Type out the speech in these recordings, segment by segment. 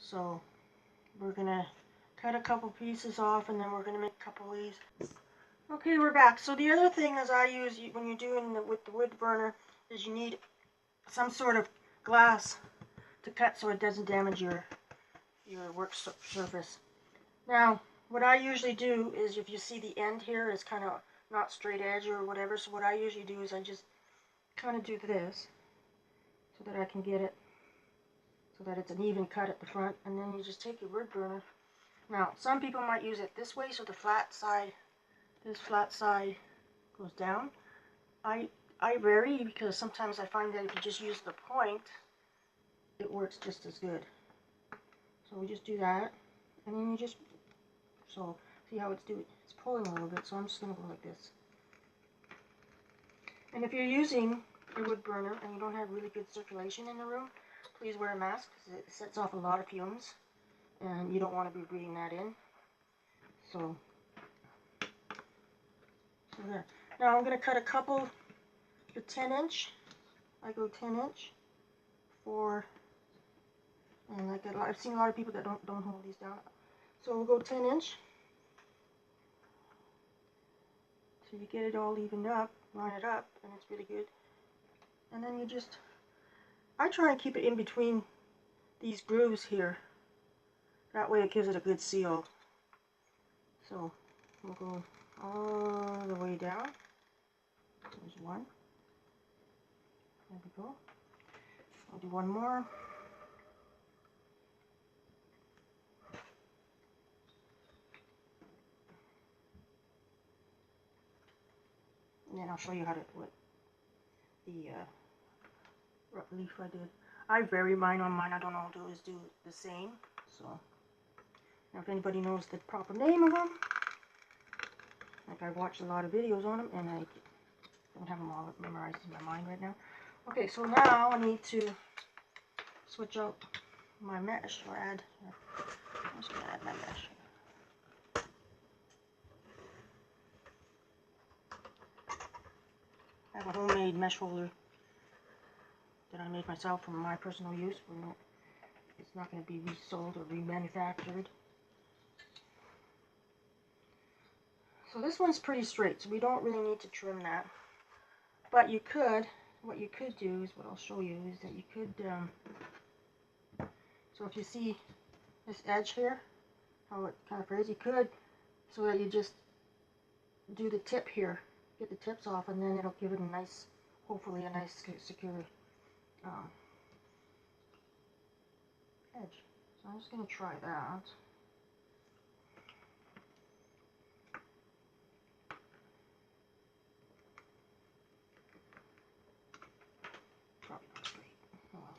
So we're gonna cut a couple pieces off, and then we're gonna make a couple of these. Okay, we're back. So the other thing is I use when you're doing with the wood burner is you need some sort of glass to cut so it doesn't damage your work surface. Now, what I usually do is, if you see the end here is kind of not straight edge or whatever, so what I usually do is I just kind of do this so that I can get it so that it's an even cut at the front, and then you just take your wood burner. Now, some people might use it this way, so the flat side, this flat side goes down. I vary, because sometimes I find that if you just use the point, it works just as good. So we just do that, and then you just, so see how it's doing, it's pulling a little bit, so I'm just going to go like this. And if you're using a wood burner and you don't have really good circulation in the room, please wear a mask, because it sets off a lot of fumes, and you don't want to be breathing that in. So there. Now I'm going to cut a couple, the 10-inch. I go 10-inch for, and I've seen a lot of people that don't hold these down. So we'll go 10-inch. So you get it all evened up, line it up, and it's really good. And then you just, I try and keep it in between these grooves here. That way it gives it a good seal. So we'll go all the way down. There's one. There we go. I'll do one more. And then I'll show you how to what the leaf I did. I vary mine on mine. I don't always do the same. So now if anybody knows the proper name of them, like I've watched a lot of videos on them and I don't have them all memorized in my mind right now. Okay, so now I need to switch out my mesh, or add, I'm just going to add my mesh. I have a homemade mesh holder that I made myself for my personal use. It's not going to be resold or remanufactured. So this one's pretty straight, so we don't really need to trim that. But you could, what you could do is, what I'll show you is that you could, so if you see this edge here, how it kind of frays, you could, so that you just do the tip here, get the tips off, and then it'll give it a nice, hopefully a nice secure edge. So I'm just going to try that. Probably not straight. Oh well.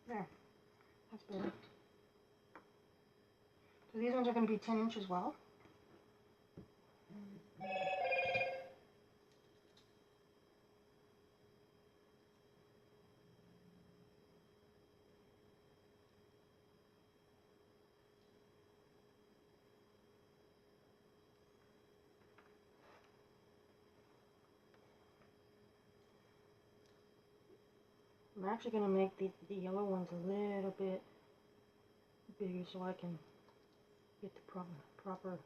There. That's better. So these ones are going to be 10-inch as well. I'm actually going to make the yellow ones a little bit bigger so I can get the proper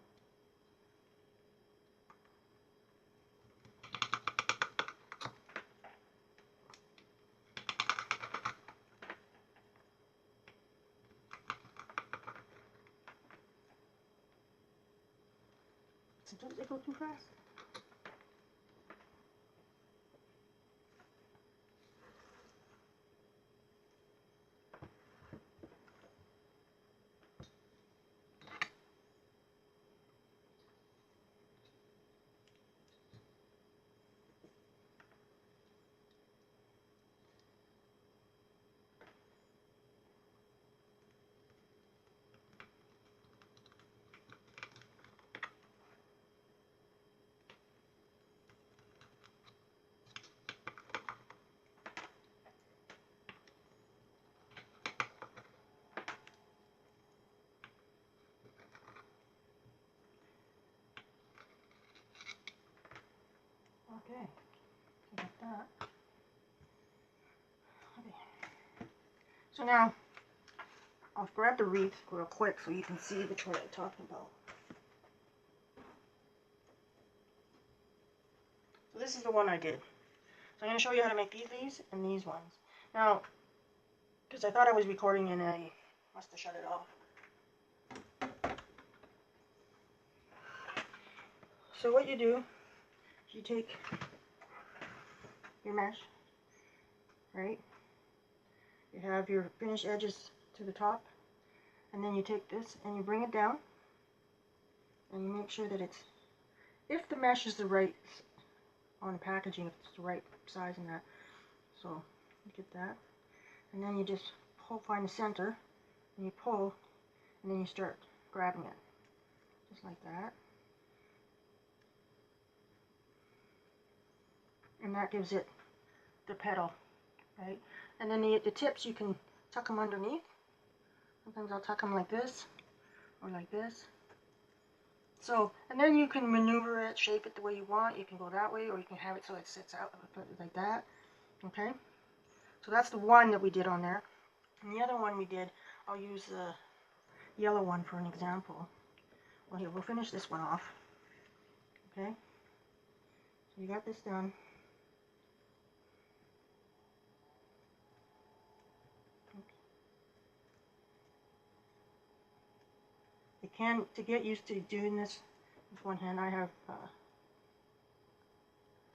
sometimes they go too fast. Okay, got that. Okay. So now, I'll grab the wreath real quick so you can see which one I'm talking about. So this is the one I did. So I'm going to show you how to make these leaves and these ones. Now, because I thought I was recording and I must have shut it off. So what you do is you take your mesh, right? You have your finished edges to the top, and then you take this and you bring it down, and you make sure that it's, if the mesh is the right on the packaging, if it's the right size and that. So you get that, and then you just pull, find the center, and you pull, and then you start grabbing it, just like that. And that gives it the petal, right? And then the tips, you can tuck them underneath. Sometimes I'll tuck them like this, or like this. So, and then you can maneuver it, shape it the way you want. You can go that way, or you can have it so it sits out like that, okay? So that's the one that we did on there. And the other one we did, I'll use the yellow one for an example. Well, here, we'll finish this one off, okay? So you got this done. It can, to get used to doing this with one hand, I have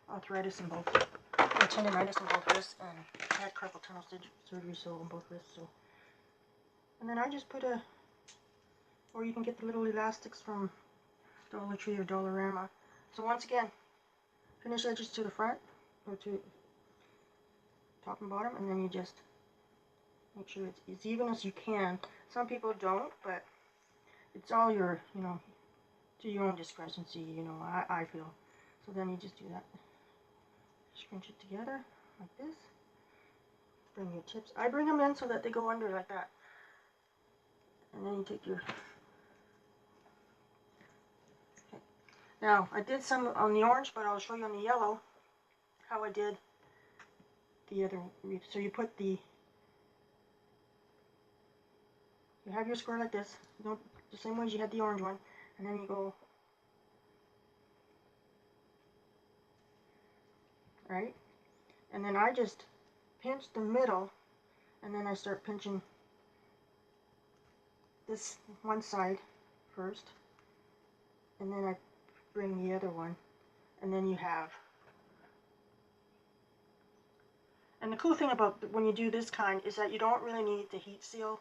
arthritis in both, tendonitis in both wrists, and I had carpal tunnel surgery, so on both wrists. So, and then I just put a, or you can get the little elastics from Dollar Tree or Dollarama. So once again, finish edges to the front, or to top and bottom, and then you just make sure it's as even as you can. Some people don't, but it's all your, you know, to your own discretion, you know, I feel. So then you just do that. Scrunch it together like this. Bring your tips. I bring them in so that they go under like that. And then you take your... Okay. Now, I did some on the orange, but I'll show you on the yellow how I did the other wreath. So you put the... You have your square like this. You don't, the same way as you had the orange one. And then you go... Right? And then I just pinch the middle, and then I start pinching this one side first, and then I bring the other one, and then you have. And the cool thing about when you do this kind is that you don't really need to heat seal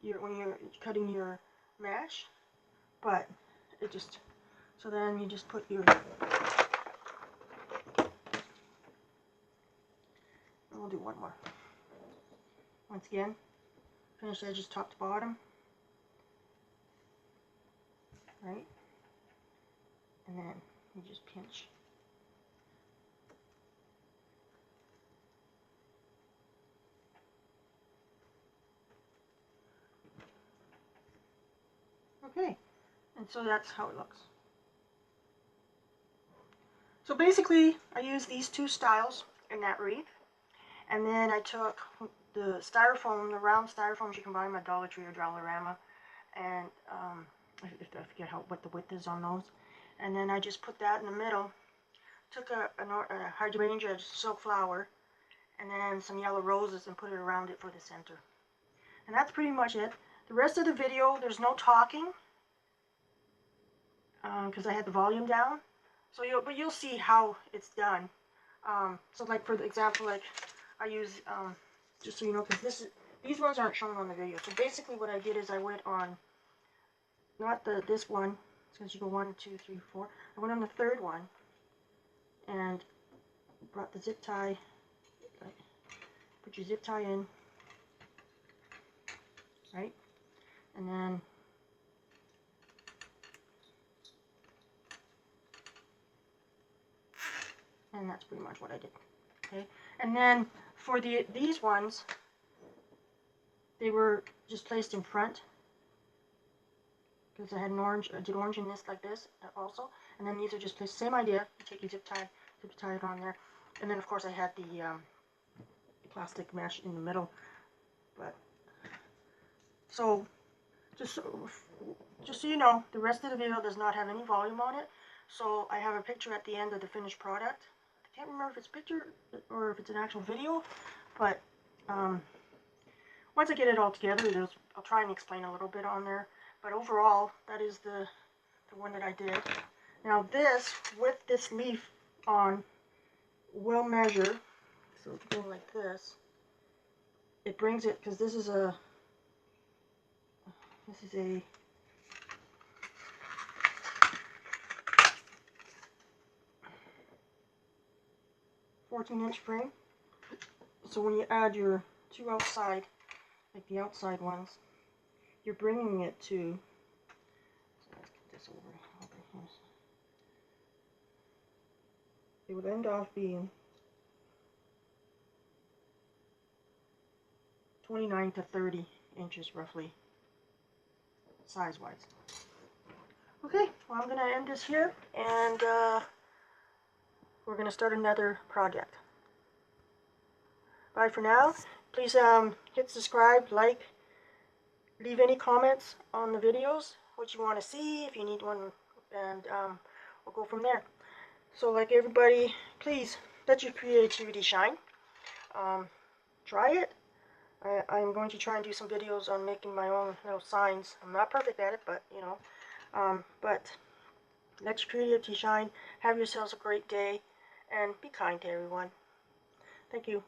when you're cutting your mesh, but it just, so then you just put your, we'll do one more. Once again, finish edges top to bottom, right? And then you just pinch. Okay, and so that's how it looks. So basically, I used these two styles in that wreath, and then I took the styrofoam, the round styrofoams you can buy them at Dollar Tree or Dollarama, and I forget what the width is on those, and then I just put that in the middle, took a hydrangea silk flower, and then some yellow roses and put it around it for the center. And that's pretty much it. The rest of the video, there's no talking, because I had the volume down. So but you'll see how it's done. So like for the example, like I use, just so you know, because these ones aren't shown on the video. So basically what I did is I went on, not this one, since you go 1, 2, 3, 4. I went on the third one and brought the zip tie, put your zip tie in, right? And then that's pretty much what I did. Okay, and then for these ones, they were just placed in front because I had an orange. I did orange in this like this also, and then these are just placed. Same idea. You take your zip tie, to be tied on there. And then of course I had the plastic mesh in the middle. But so just so you know, the rest of the video does not have any volume on it. So I have a picture at the end of the finished product. I can't remember if it's a picture or if it's an actual video, but once I get it all together, I'll try and explain a little bit on there. But overall, that is the one that I did. Now this, with this leaf on, will measure. So it's going like this. It brings it, because this is a 14-inch frame. So when you add your two outside, like the outside ones, you're bringing it to, so let's get this over here. It would end off being 29 to 30 inches roughly, size-wise. Okay, well I'm going to end this here, and we're going to start another project. Bye for now. Please hit subscribe, like, leave any comments on the videos, what you want to see, if you need one, and we'll go from there. So like everybody, please let your creativity shine. Try it. I'm going to try and do some videos on making my own little signs. I'm not perfect at it, but you know, but let your creativity shine. Have yourselves a great day, and be kind to everyone. Thank you.